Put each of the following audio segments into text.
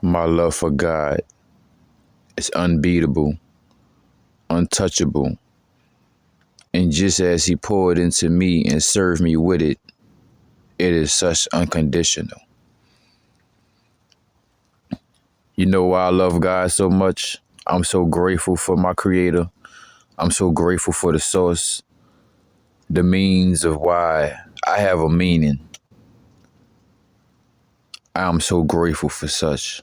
My love for God is unbeatable, untouchable, and just as He poured into me and served me with it, it is such unconditional. You know why I love God so much? I'm so grateful for my Creator. I'm so grateful for the source, the means of why I have a meaning. I am so grateful for such.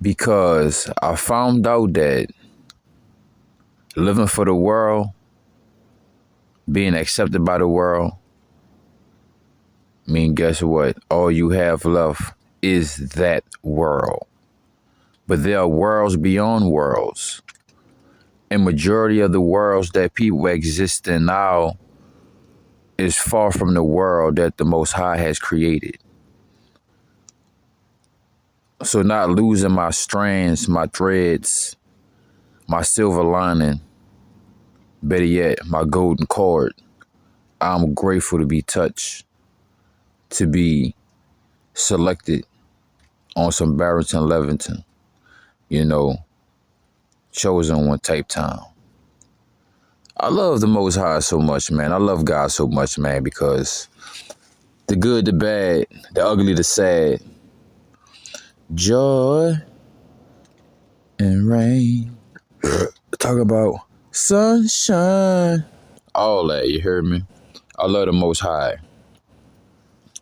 Because I found out that living for the world, being accepted by the world, guess what? All you have left is that world. But there are worlds beyond worlds. And majority of the worlds that people exist in now is far from the world that the Most High has created. So not losing my strands, my threads, my silver lining, better yet, my golden cord, I'm grateful to be touched, to be selected on some Barrington Levington, chosen one type time. I love the Most High so much, man. I love God so much, man, because the good, the bad, the ugly, the sad, joy and rain, talk about sunshine, all that, you heard me? I love the Most High.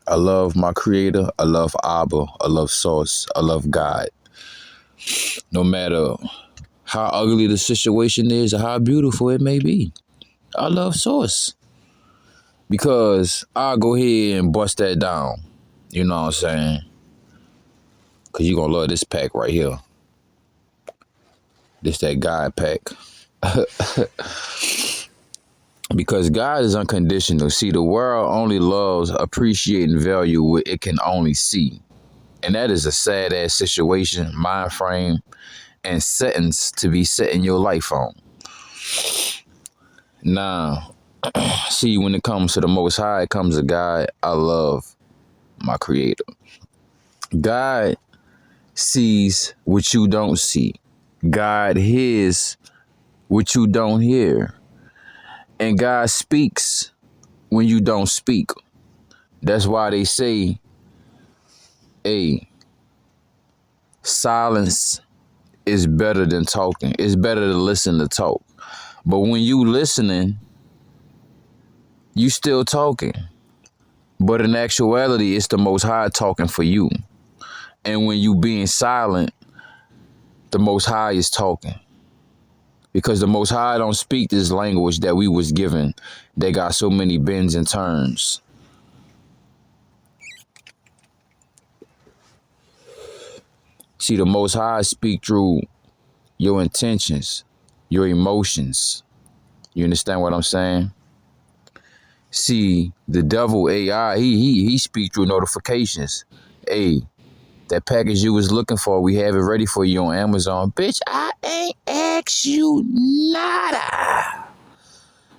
I love my Creator. I love Abba. I love Source. I love God. No matter how ugly the situation is or how beautiful it may be, I love Source. Because I'll go ahead and bust that down. You know what I'm saying? Because you're going to love this pack right here. This that God pack. Because God is unconditional. See, the world only loves, appreciate, and value what it can only see. And that is a sad-ass situation, mind frame, and settings to be setting your life on. Now, see, when it comes to the Most High, it comes to God. I love my Creator. God sees what you don't see. God hears what you don't hear. And God speaks when you don't speak. That's why they say, hey, silence is better than talking. It's better to listen to talk. But when you listening, you still talking. But in actuality, it's the Most High talking for you. And when you being silent, the Most High is talking. Because the Most High don't speak this language that we was given. They got so many bends and turns. See, the Most High speak through your intentions, your emotions. You understand what I'm saying? See, the devil AI, he speak through notifications. Hey, that package you was looking for, we have it ready for you on Amazon. Bitch, I ain't asked you nada.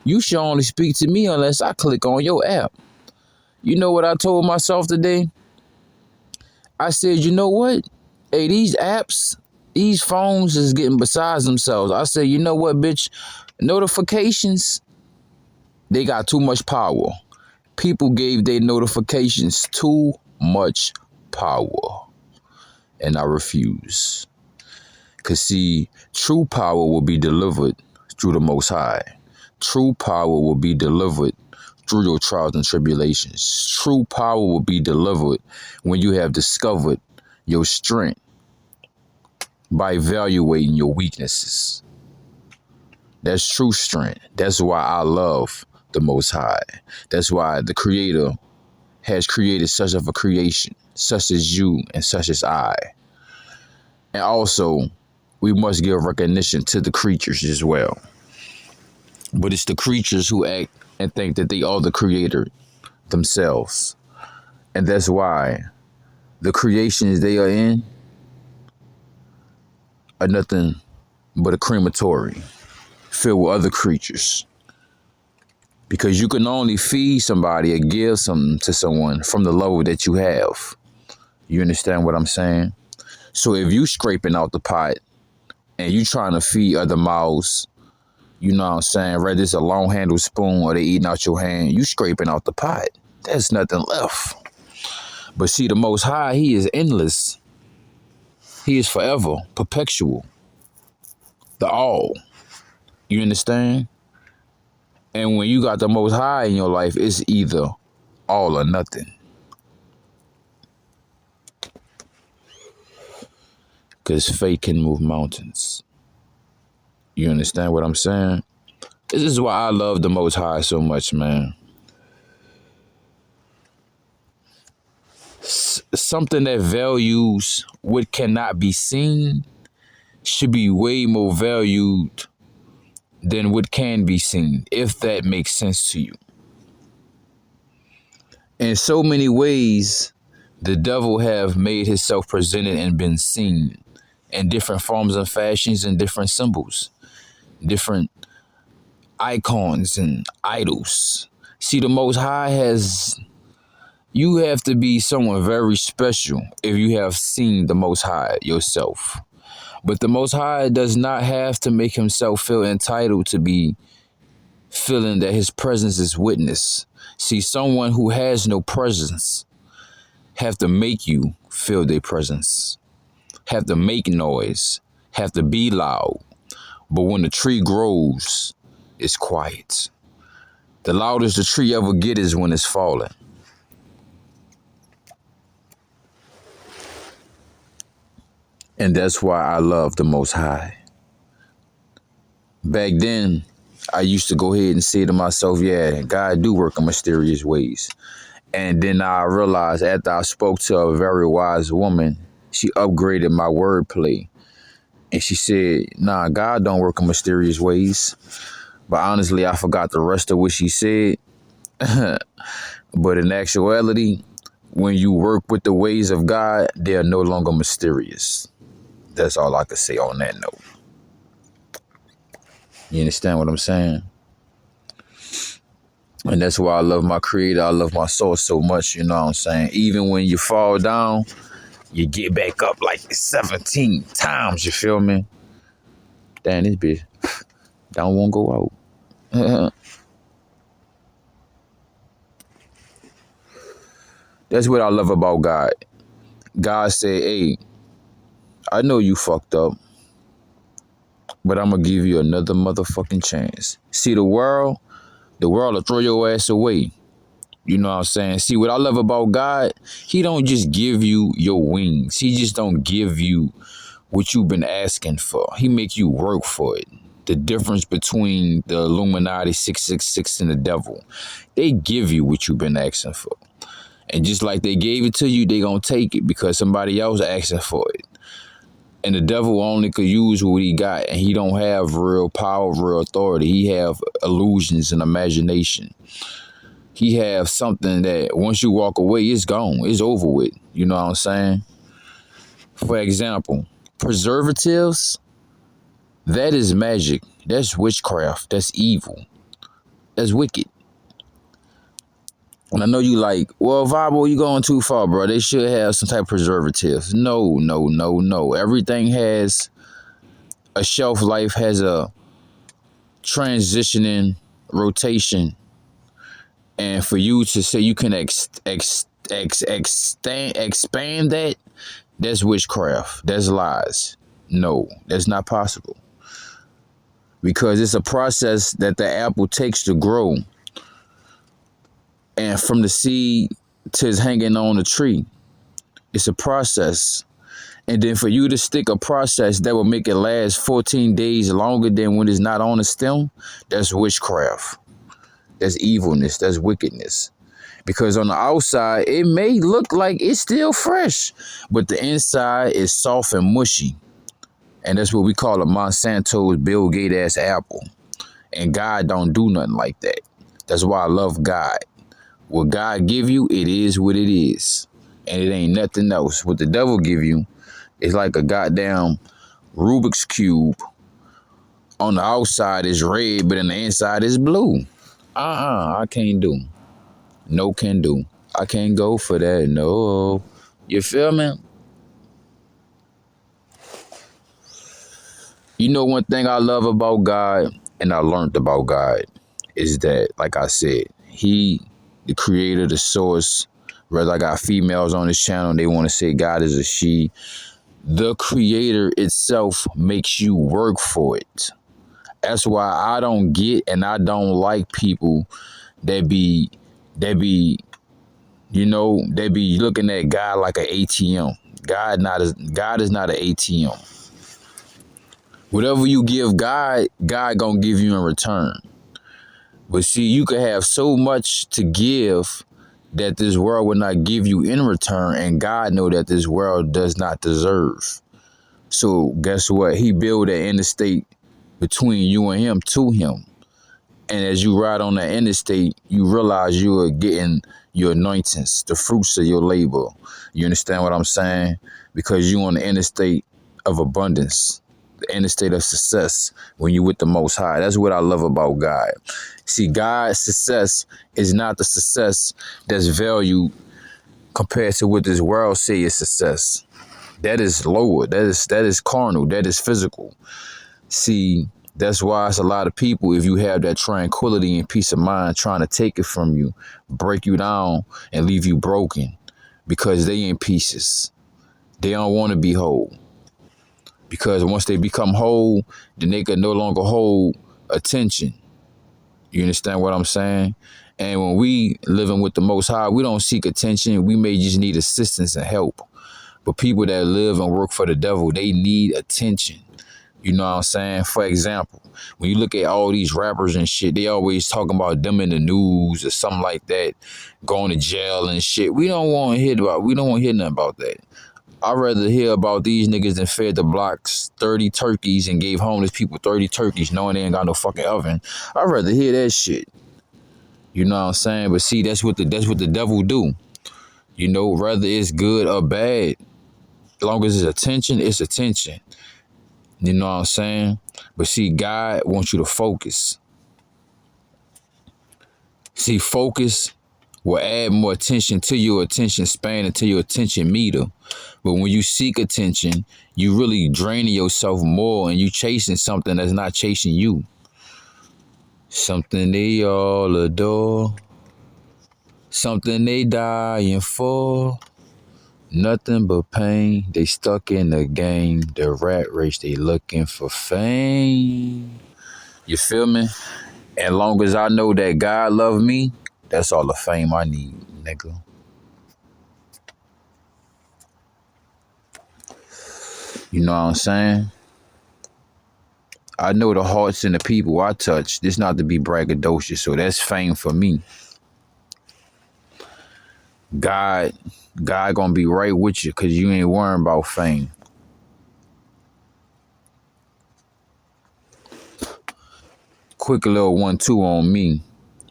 You should only speak to me unless I click on your app. You know what I told myself today? I said, you know what? Hey, these apps, these phones is getting besides themselves. I said, you know what, bitch? Notifications, they got too much power. People gave their notifications too much power. And I refuse. Because see, true power will be delivered through the Most High. True power will be delivered through your trials and tribulations. True power will be delivered when you have discovered your strength by evaluating your weaknesses. That's true strength. That's why I love the Most High. That's why the Creator has created such of a creation, such as you and such as I. And also, we must give recognition to the creatures as well. But it's the creatures who act and think that they are the Creator themselves. And that's why the creations they are in are nothing but a crematory filled with other creatures. Because you can only feed somebody or give something to someone from the level that you have. You understand what I'm saying? So if you scraping out the pot and you trying to feed other mouths, you know what I'm saying, whether it's a long handled spoon or they eating out your hand, you scraping out the pot. There's nothing left. But see, the Most High, he is endless. He is forever, perpetual, the all. You understand? And when you got the Most High in your life, it's either all or nothing. Because faith can move mountains. You understand what I'm saying? This is why I love the Most High so much, man. Something that values what cannot be seen should be way more valued than what can be seen, if that makes sense to you. In so many ways, the devil have made himself presented and been seen in different forms and fashions and different symbols, different icons and idols. See, the Most High has, you have to be someone very special if you have seen the Most High yourself. But the Most High does not have to make himself feel entitled to be feeling that his presence is witness. See, someone who has no presence have to make you feel their presence, have to make noise, have to be loud. But when the tree grows, it's quiet. The loudest the tree ever get is when it's falling. And that's why I love the Most High. Back then, I used to go ahead and say to myself, yeah, God do work in mysterious ways. And then I realized after I spoke to a very wise woman, she upgraded my wordplay. And she said, nah, God don't work in mysterious ways. But honestly, I forgot the rest of what she said. But in actuality, when you work with the ways of God, they are no longer mysterious. That's all I could say on that note. You understand what I'm saying? And that's why I love my creator. I love my source so much, you know what I'm saying? Even when you fall down, you get back up like 17 times, you feel me? Damn, this bitch don't want to go out. That's what I love about God. God said, hey, I know you fucked up, but I'm going to give you another motherfucking chance. See, the world will throw your ass away. You know what I'm saying? See, what I love about God, he don't just give you your wings. He just don't give you what you've been asking for. He make you work for it. The difference between the Illuminati 666 and the devil, they give you what you've been asking for. And just like they gave it to you, they gonna take it because somebody else asking for it. And the devil only could use what he got, and he don't have real power, real authority. He have illusions and imagination. He have something that once you walk away, it's gone. It's over with. You know what I'm saying? For example, preservatives, that is magic. That's witchcraft. That's evil. That's wicked. And I know you like, well, Vibo, you going too far, bro. They should have some type of preservatives. No. Everything has a shelf life, has a transitioning rotation. And for you to say you can expand that, that's witchcraft. That's lies. No, that's not possible. Because it's a process that the apple takes to grow. And from the seed to it's hanging on the tree, it's a process. And then for you to stick a process that will make it last 14 days longer than when it's not on the stem, that's witchcraft. That's evilness. That's wickedness. Because on the outside, it may look like it's still fresh, but the inside is soft and mushy. And that's what we call a Monsanto's Bill Gates ass apple. And God don't do nothing like that. That's why I love God. What God give you, it is what it is. And it ain't nothing else. What the devil give you is like a goddamn Rubik's Cube. On the outside is red, but on the inside is blue. I can't do. No can do. I can't go for that. No. You feel me? You know one thing I love about God and I learned about God is that, like I said, He, the creator, the source, whether I got females on this channel and they want to say God is a she, the creator itself makes you work for it. That's why I don't get and I don't like people that be they be looking at God like an ATM. God is not an ATM. Whatever you give God, God gonna give you in return. But see, you could have so much to give that this world will not give you in return, and God know that this world does not deserve. So guess what? He built an interstate between you and him to him. And as you ride on that interstate, you realize you are getting your anointings, the fruits of your labor. You understand what I'm saying? Because you on the interstate of abundance, the interstate of success when you with the Most High. That's what I love about God. See, God's success is not the success that's valued compared to what this world say is success. That is lower. That is carnal. That is physical. See, that's why it's a lot of people, if you have that tranquility and peace of mind, trying to take it from you, break you down, and leave you broken because they in pieces. They don't want to be whole. Because once they become whole, then they can no longer hold attention. You understand what I'm saying? And when we living with the Most High, we don't seek attention. We may just need assistance and help. But people that live and work for the devil, they need attention. You know what I'm saying? For example, when you look at all these rappers and shit, they always talking about them in the news or something like that, going to jail and shit. We don't want to hear nothing about that. I'd rather hear about these niggas than fed the blocks 30 turkeys and gave homeless people 30 turkeys knowing they ain't got no fucking oven. I'd rather hear that shit. You know what I'm saying? But see, that's what the devil do. You know, whether it's good or bad, as long as it's attention, it's attention. You know what I'm saying? But see, God wants you to focus. See, focus will add more attention to your attention span and to your attention meter. But when you seek attention, you really draining yourself more and you chasing something that's not chasing you. Something they all adore. Something they dying for. Nothing but pain. They stuck in the game. The rat race, they looking for fame. You feel me? And long as I know that God love me, that's all the fame I need, nigga. You know what I'm saying? I know the hearts and the people I touch. This not to be braggadocious, so that's fame for me. God gonna be right with you because you ain't worrying about fame. Quick little 1-2 on me.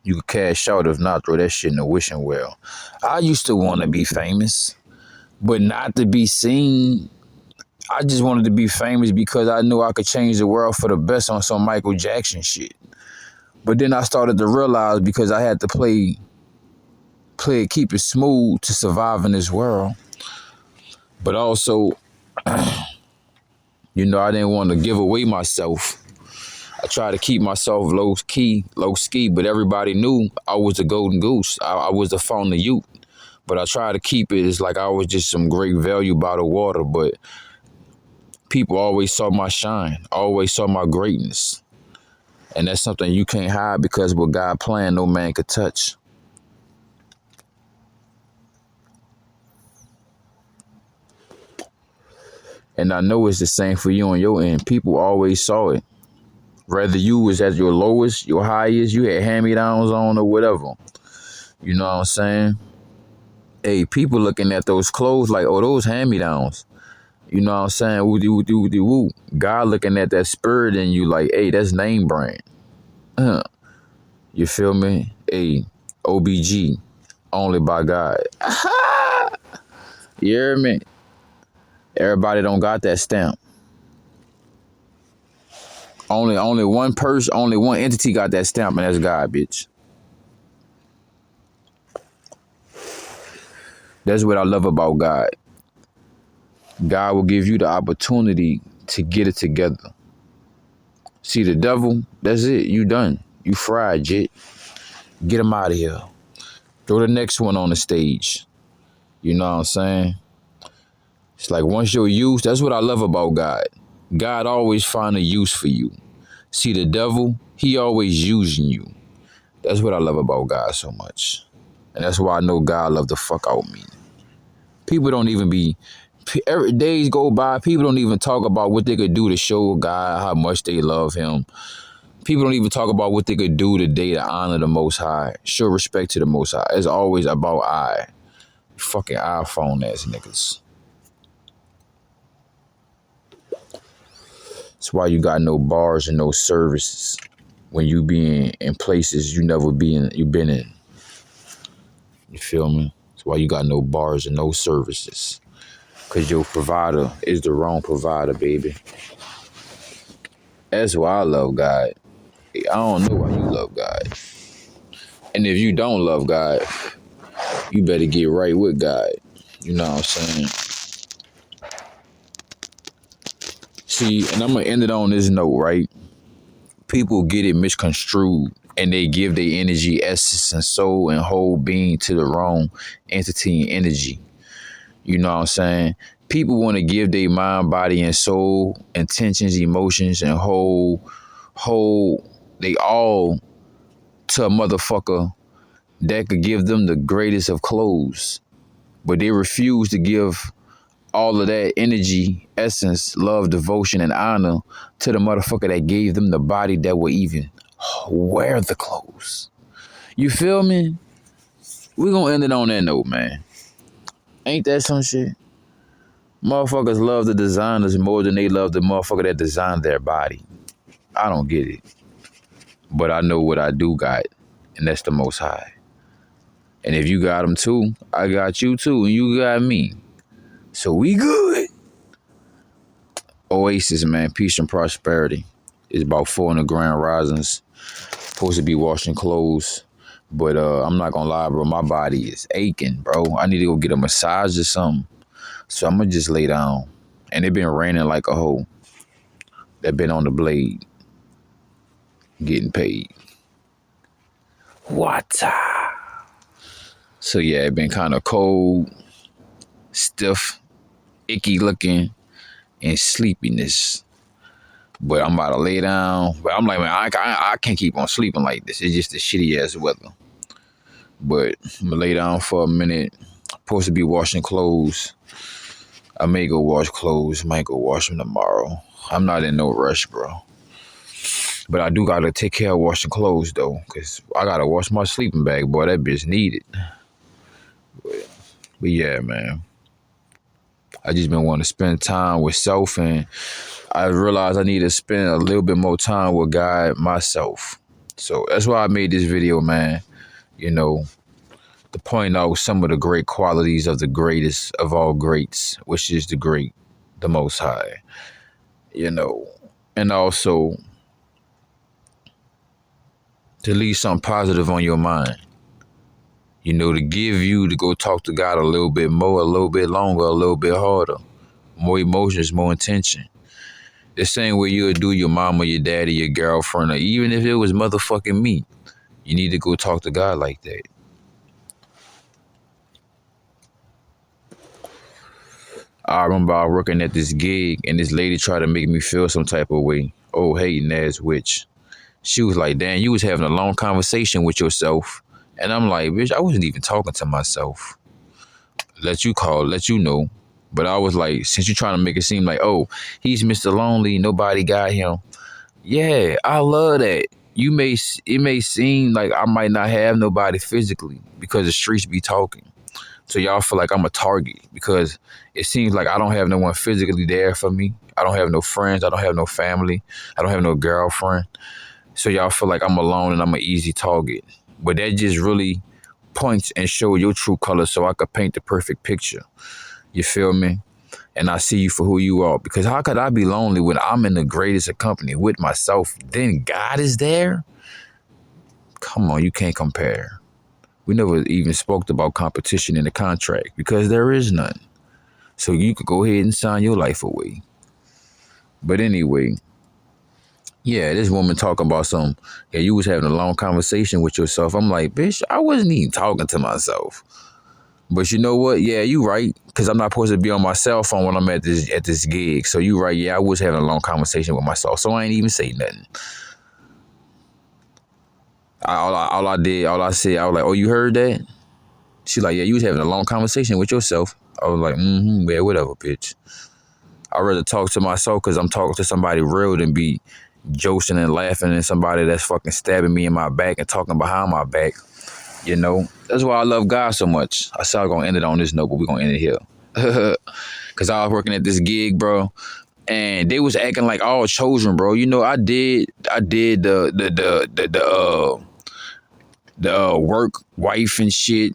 You can cash out, if not, throw that shit in the wishing well. I used to want to be famous, but not to be seen. I just wanted to be famous because I knew I could change the world for the best on some Michael Jackson shit. But then I started to realize because I had to play it, keep it smooth to survive in this world. But also, you know, I didn't want to give away myself. I tried to keep myself low ski, but everybody knew I was the golden goose. I was the fountain of youth. But I tried to keep it as like I was just some great value by the water. But people always saw my shine, always saw my greatness. And that's something you can't hide because what God planned, no man could touch. And I know it's the same for you on your end. People always saw it. Whether you was at your lowest, your highest, you had hand-me-downs on or whatever. You know what I'm saying? Hey, people looking at those clothes like, oh, those hand-me-downs. You know what I'm saying? Woo-de-woo-de-woo-de-woo. God looking at that spirit in you like, hey, that's name brand. You feel me? Hey, OBG, only by God. You hear me? Everybody don't got that stamp. Only one person, only one entity got that stamp, and that's God, bitch. That's what I love about God. God will give you the opportunity to get it together. See, the devil, that's it. You done. You fried, jit. Get him out of here. Throw the next one on the stage. You know what I'm saying? It's like once you're used, that's what I love about God. God always find a use for you. See, the devil, he always using you. That's what I love about God so much. And that's why I know God love the fuck out me. People don't even be, days go by, people don't even talk about what they could do to show God how much they love him. People don't even talk about what they could do today to honor the Most High, show respect to the Most High. It's always about I. Fucking iPhone ass niggas. That's why you got no bars and no services when you be in places you never you been in. You feel me? That's why you got no bars and no services. Cause your provider is the wrong provider, baby. That's why I love God. I don't know why you love God. And if you don't love God, you better get right with God. You know what I'm saying? See, and I'm gonna end it on this note, right? People get it misconstrued and they give their energy, essence, and soul and whole being to the wrong entity and energy. You know what I'm saying? People want to give their mind, body, and soul, intentions, emotions, and they all to a motherfucker that could give them the greatest of clothes. But they refuse to give all of that energy, essence, love, devotion, and honor to the motherfucker that gave them the body that would even wear the clothes. You feel me? We gonna end it on that note, man. Ain't that some shit? Motherfuckers love the designers more than they love the motherfucker that designed their body. I don't get it. But I know what I do got, and that's the Most High. And if you got him too, I got you too, and you got me. So we good. Oasis, man. Peace and prosperity. It's about 4 in the Grand Risings. Supposed to be washing clothes. But I'm not gonna lie, bro. My body is aching, bro. I need to go get a massage or something. So I'm gonna just lay down. And it been raining like a hoe. That been on the blade. Getting paid. What? So yeah, it been kind of cold, stiff, icky looking, and sleepiness. But I'm about to lay down. But I'm like, man, I can't keep on sleeping like this. It's just the shitty ass weather. But I'm gonna lay down for a minute. Supposed to be washing clothes. I may go wash clothes. Might go wash them tomorrow. I'm not in no rush, bro. But I do gotta take care of washing clothes though, cause I gotta wash my sleeping bag, boy. That bitch needed. But yeah, man. I just been wanting to spend time with self, and I realized I need to spend a little bit more time with God myself. So that's why I made this video, man. You know, to point out some of the great qualities of the greatest of all greats, which is the great, the Most High. You know, and also to leave something positive on your mind. You know, to give you to go talk to God a little bit more, a little bit longer, a little bit harder. More emotions, more intention. The same way you would do your mama, your daddy, your girlfriend, or even if it was motherfucking me. You need to go talk to God like that. I remember I was working at this gig and this lady tried to make me feel some type of way. Oh, hey, Naz Witch. She was like, damn, you was having a long conversation with yourself. And I'm like, bitch, I wasn't even talking to myself. Let you know. But I was like, since you're trying to make it seem like, oh, he's Mr. Lonely, nobody got him. Yeah, I love that. It may seem like I might not have nobody physically because the streets be talking. So y'all feel like I'm a target because it seems like I don't have no one physically there for me. I don't have no friends. I don't have no family. I don't have no girlfriend. So y'all feel like I'm alone and I'm an easy target. But that just really points and show your true colors so I could paint the perfect picture. You feel me? And I see you for who you are. Because how could I be lonely when I'm in the greatest of company with myself? Then God is there? Come on, you can't compare. We never even spoke about competition in the contract because there is none. So you could go ahead and sign your life away. But anyway, yeah, this woman talking about some, yeah, you was having a long conversation with yourself. I'm like, bitch, I wasn't even talking to myself. But you know what? Yeah, you right. Cause I'm not supposed to be on my cell phone when I'm at this gig. So you right. Yeah, I was having a long conversation with myself. So I ain't even say nothing. All I said, I was like, oh, you heard that? She like, yeah, you was having a long conversation with yourself. I was like, yeah, whatever, bitch. I'd rather talk to myself because I'm talking to somebody real than be joking and laughing at somebody that's fucking stabbing me in my back and talking behind my back. You know, that's why I love God so much. I said I was gonna end it on this note, but we're gonna end it here. Cause I was working at this gig, bro, and they was acting like all children, bro. You know, I did the work wife and shit.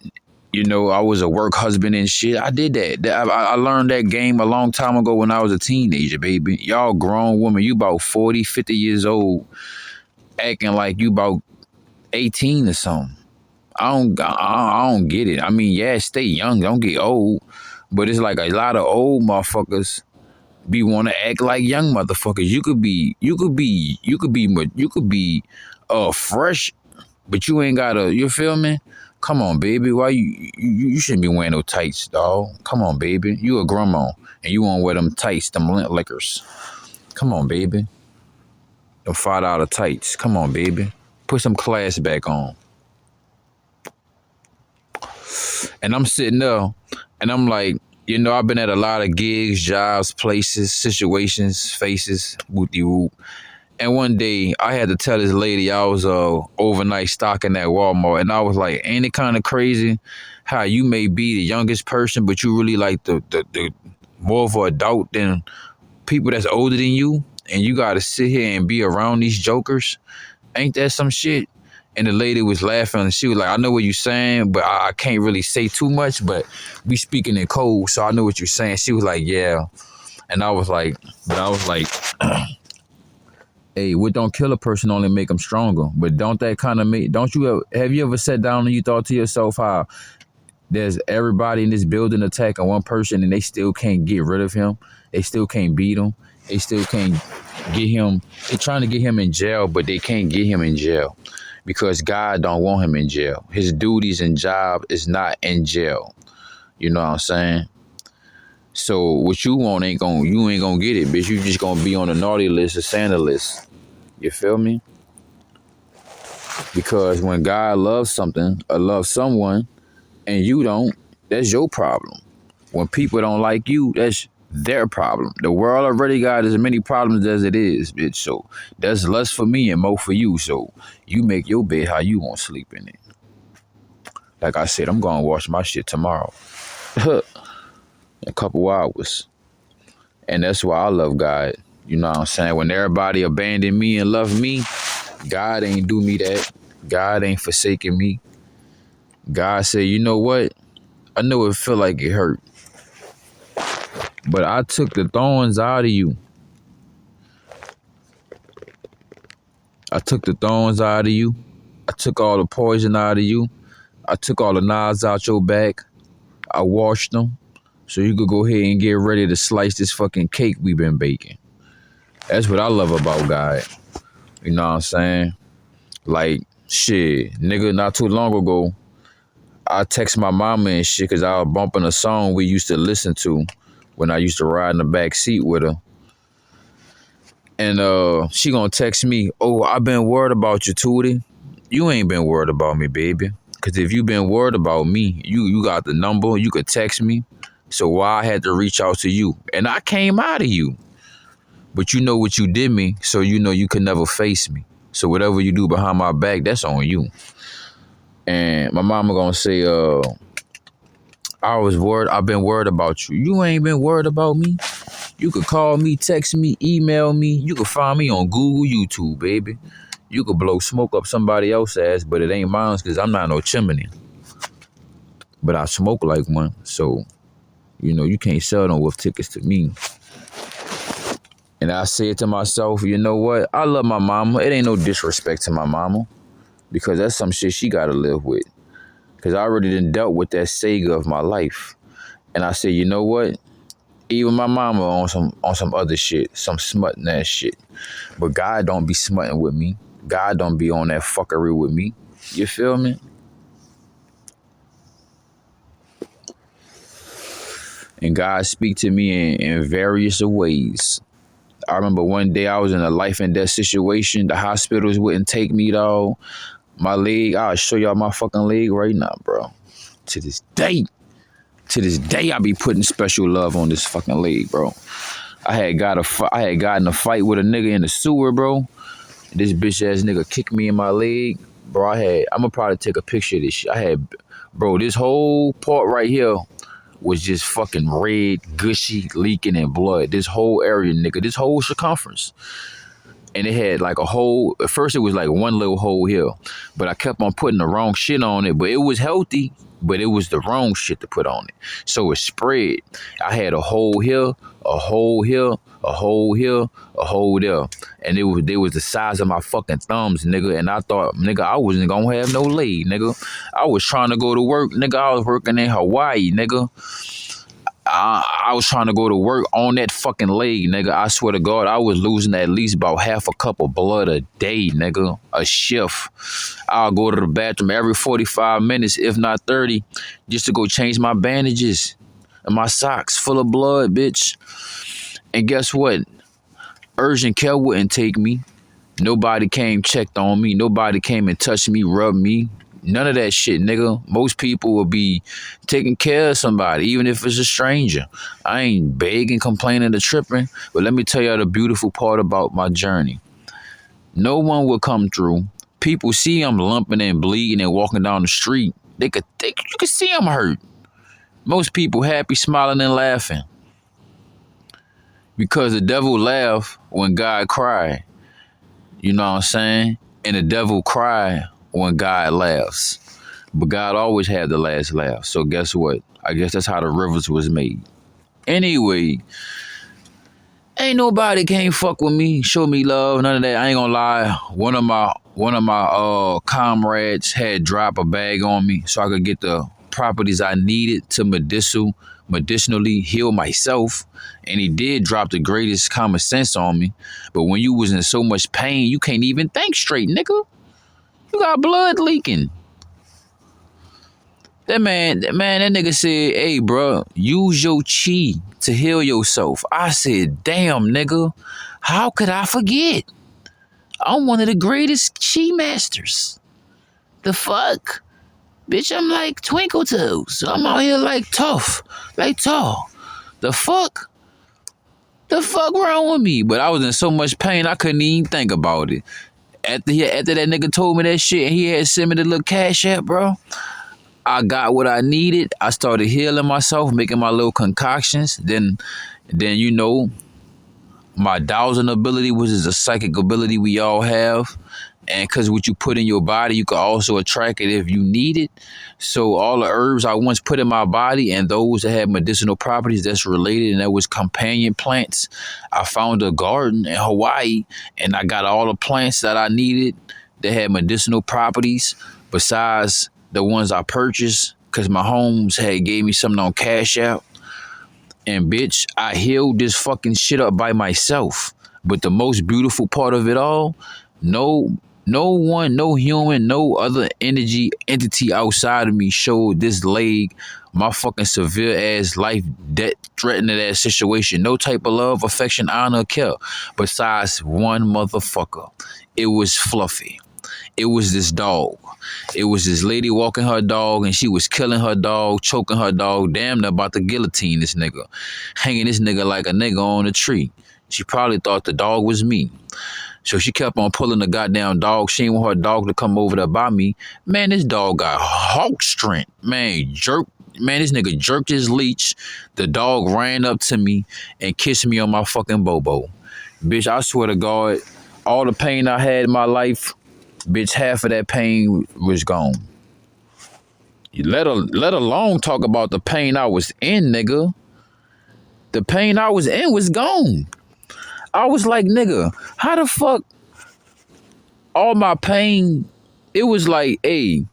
You know, I was a work husband and shit. I did that. I learned that game a long time ago when I was a teenager, baby. Y'all grown woman, you about 40, 50 years old, acting like you about 18 or something. I don't get it. I mean, yeah, stay young, don't get old. But it's like a lot of old motherfuckers be want to act like young motherfuckers. You could be fresh, but you ain't gotta. You feel me? Come on, baby. Why you shouldn't be wearing no tights, dog? Come on, baby. You a grandma and you want to wear them tights, them lint liquors. Come on, baby. Them $5 tights. Come on, baby. Put some class back on. And I'm sitting there and I'm like, you know, I've been at a lot of gigs, jobs, places, situations, faces, whoop-de whoop. And one day I had to tell this lady I was overnight stocking at Walmart, and I was like, ain't it kind of crazy how you may be the youngest person, but you really like the more of an adult than people that's older than you, and you got to sit here and be around these jokers? Ain't that some shit? And the lady was laughing and she was like, I know what you're saying, but I can't really say too much, but we speaking in code, so I know what you're saying. She was like, yeah. And I was like, hey, what don't kill a person only make them stronger. But don't that kind of make, don't you ever, have you ever sat down and you thought to yourself how there's everybody in this building attacking one person and they still can't get rid of him? They still can't beat him. They still can't get him. They're trying to get him in jail, but they can't get him in jail because God don't want him in jail. His duties and job is not in jail. You know what I'm saying? So what you want you ain't gonna get it, bitch. You just gonna be on the naughty list or Santa list. You feel me? Because when God loves something or loves someone and you don't, that's your problem. When people don't like you, that's their problem. The world already got as many problems as it is, bitch. So that's less for me and more for you. So you make your bed how you want to sleep in it. Like I said, I'm gonna wash my shit tomorrow. In a couple hours. And that's why I love God. You know what I'm saying? When everybody abandoned me and loved me, God ain't do me that. God ain't forsaken me. God said, you know what? I know it feel like it hurt, but I took the thorns out of you. I took the thorns out of you. I took all the poison out of you. I took all the knives out your back. I washed them so you could go ahead and get ready to slice this fucking cake we've been baking. That's what I love about God. You know what I'm saying? Like, shit, nigga, not too long ago, I text my mama and shit because I was bumping a song we used to listen to when I used to ride in the back seat with her. And she gonna text me, oh, I been worried about you, Tootie. You ain't been worried about me, baby. Because if you been worried about me, you got the number, you could text me. So why I had to reach out to you? And I came out of you. But you know what you did me, so you know you could never face me. So whatever you do behind my back, that's on you. And my mama gonna say, I've been worried about you. You ain't been worried about me. You could call me, text me, email me. You could find me on Google, YouTube, baby. You could blow smoke up somebody else's ass, but it ain't mine because I'm not no chimney. But I smoke like one. So, you know, you can't sell no wolf tickets to me. And I said to myself, you know what? I love my mama. It ain't no disrespect to my mama because that's some shit she got to live with. Cause I already done dealt with that Sega of my life. And I said, you know what? Even my mama on some other shit, some smutting ass shit. But God don't be smutting with me. God don't be on that fuckery with me. You feel me? And God speak to me in various ways. I remember one day I was in a life and death situation. The hospitals wouldn't take me, though. My leg, I'll show y'all my fucking leg right now, bro. To this day. To this day, I be putting special love on this fucking leg, bro. I had gotten a fight with a nigga in the sewer, bro. This bitch ass nigga kicked me in my leg. Bro, I'ma probably take a picture of this shit. Bro, this whole part right here was just fucking red, gushy, leaking in blood. This whole area, nigga, this whole circumference. And it had like a hole. At first, it was like one little hole here. But I kept on putting the wrong shit on it. But it was healthy. But it was the wrong shit to put on it. So it spread. I had a hole here, a hole here, a hole here, a hole there. And they was the size of my fucking thumbs, nigga. And I thought, nigga, I wasn't gonna have no leg, nigga. I was trying to go to work, nigga. I was working in Hawaii, nigga. I was trying to go to work on that fucking leg, nigga. I swear to God, I was losing at least about half a cup of blood a day, nigga. A shift. I'll go to the bathroom every 45 minutes, if not 30, just to go change my bandages and my socks full of blood, bitch. And guess what? Urgent care wouldn't take me. Nobody came, checked on me. Nobody came and touched me, rubbed me. None of that shit, nigga. Most people will be taking care of somebody, even if it's a stranger. I ain't begging, complaining, or tripping. But let me tell y'all the beautiful part about my journey. No one will come through. People see I'm lumping and bleeding and walking down the street. You could see I'm hurt. Most people happy, smiling, and laughing. Because the devil laugh when God cry. You know what I'm saying? And the devil cry when God laughs. But God always had the last laugh. So guess what? I guess that's how the rivers was made. Anyway, ain't nobody can't fuck with me, show me love, none of that. I ain't gonna lie. One of my comrades had dropped a bag on me so I could get the properties I needed to medicinally heal myself. And he did drop the greatest common sense on me. But when you was in so much pain, you can't even think straight, nigga. You got blood leaking. That nigga said, hey, bro, use your chi to heal yourself. I said, damn, nigga, how could I forget? I'm one of the greatest chi masters. The fuck? Bitch, I'm like Twinkle Toes. I'm out here like tough, like tall. The fuck? The fuck wrong with me? But I was in so much pain, I couldn't even think about it. After that nigga told me that shit and he had sent me the little cash app, bro, I got what I needed. I started healing myself, making my little concoctions. Then you know, my dowsing ability, which is a psychic ability we all have. And because what you put in your body, you can also attract it if you need it. So all the herbs I once put in my body and those that had medicinal properties that's related, and that was companion plants. I found a garden in Hawaii and I got all the plants that I needed that had medicinal properties besides the ones I purchased because my homes had gave me something on Cash App. And bitch, I healed this fucking shit up by myself. But the most beautiful part of it all, no one, no human, no other entity outside of me showed this leg my fucking severe ass life death threatening ass situation. No type of love, affection, honor, care. Besides one motherfucker. It was Fluffy. It was this dog. It was this lady walking her dog and she was killing her dog, choking her dog, damn near about to guillotine this nigga. Hanging this nigga like a nigga on a tree. She probably thought the dog was me. So she kept on pulling the goddamn dog. She didn't want her dog to come over there by me. Man, this dog got hawk strength. Man, this nigga jerked his leash. The dog ran up to me and kissed me on my fucking bobo. Bitch, I swear to God, all the pain I had in my life, bitch, half of that pain was gone. Let alone talk about the pain I was in, nigga. The pain I was in was gone. I was like, nigga, how the fuck all my pain, it was like, hey,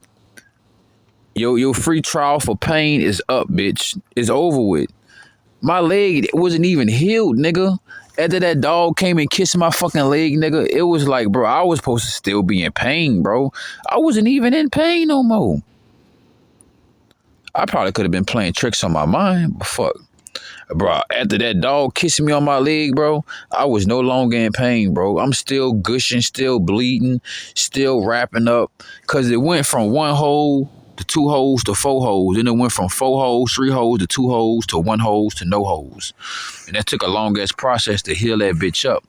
Your free trial for pain is up, bitch. It's over with. My leg wasn't even healed, nigga. After that dog came and kissed my fucking leg, nigga, it was like, bro, I was supposed to still be in pain, bro. I wasn't even in pain no more. I probably could have been playing tricks on my mind, but fuck. Bro, after that dog kissing me on my leg, bro, I was no longer in pain, bro. I'm still gushing, still bleeding, still wrapping up. Cause it went from one hole to two holes to four holes. Then it went from four holes, three holes to two holes to one holes to no holes. And that took a long ass process to heal that bitch up.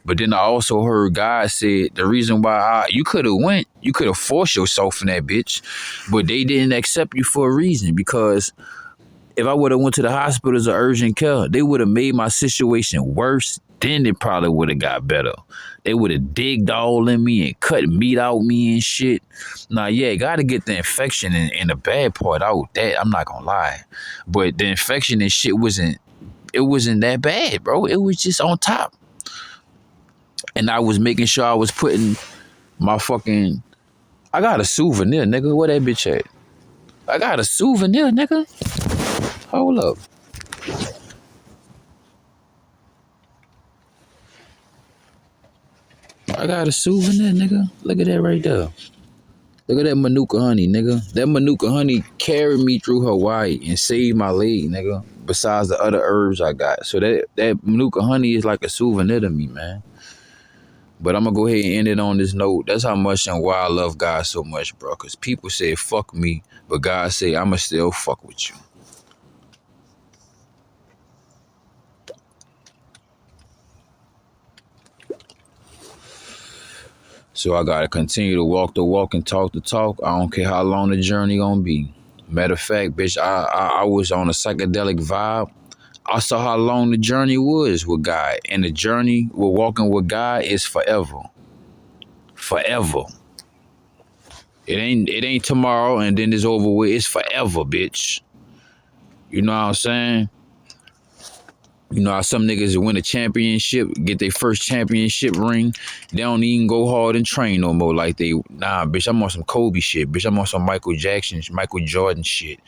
But then I also heard God said the reason why you could have forced yourself in that bitch, but they didn't accept you for a reason because if I would have went to the hospital as an urgent care, they would have made my situation worse. Then it probably would have got better. They would have digged all in me and cut meat out me and shit. Now, yeah, got to get the infection and the bad part out. That I'm not gonna lie, but the infection and shit wasn't that bad, bro. It was just on top, and I was making sure I was putting my fucking. I got a souvenir, nigga. Where that bitch at? I got a souvenir, nigga. Hold up. I got a souvenir, nigga. Look at that right there. Look at that Manuka honey, nigga. That Manuka honey carried me through Hawaii and saved my leg, nigga. Besides the other herbs I got. So that Manuka honey is like a souvenir to me, man. But I'm gonna go ahead and end it on this note. That's how much and why I love God so much, bro. Cause people say fuck me, but God say I'ma still fuck with you. So I gotta continue to walk the walk and talk the talk. I don't care how long the journey gonna be. Matter of fact, bitch, I was on a psychedelic vibe. I saw how long the journey was with God, and the journey with walking with God is forever, forever. It ain't tomorrow and then it's over with. It's forever, bitch. You know what I'm saying? You know how some niggas win a championship, get their first championship ring, they don't even go hard and train no more like nah, bitch, I'm on some Kobe shit. Bitch, I'm on some Michael Jackson, Michael Jordan shit.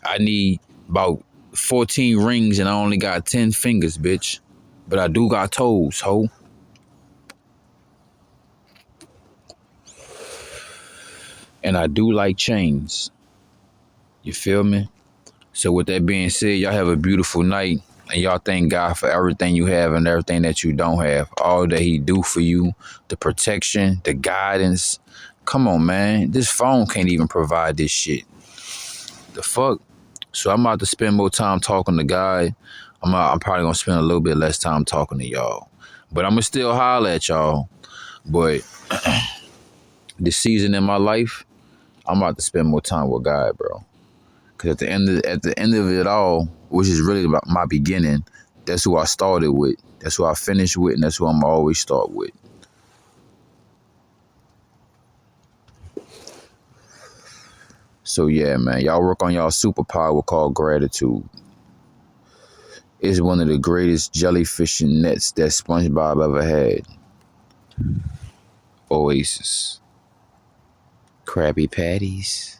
I need about 14 rings and I only got 10 fingers, bitch. But I do got toes, ho. And I do like chains. You feel me? So with that being said, y'all have a beautiful night. And y'all thank God for everything you have and everything that you don't have. All that he do for you, the protection, the guidance. Come on, man. This phone can't even provide this shit. The fuck? So I'm about to spend more time talking to God. I'm probably going to spend a little bit less time talking to y'all. But I'm going to still holler at y'all. But this season in my life, I'm about to spend more time with God, bro. Because at the end of it all, which is really about my beginning, that's who I started with. That's who I finished with, and that's who I'm always start with. So yeah, man, y'all work on y'all superpower called gratitude. It's one of the greatest jellyfishing nets that SpongeBob ever had. Oasis. Krabby Patties.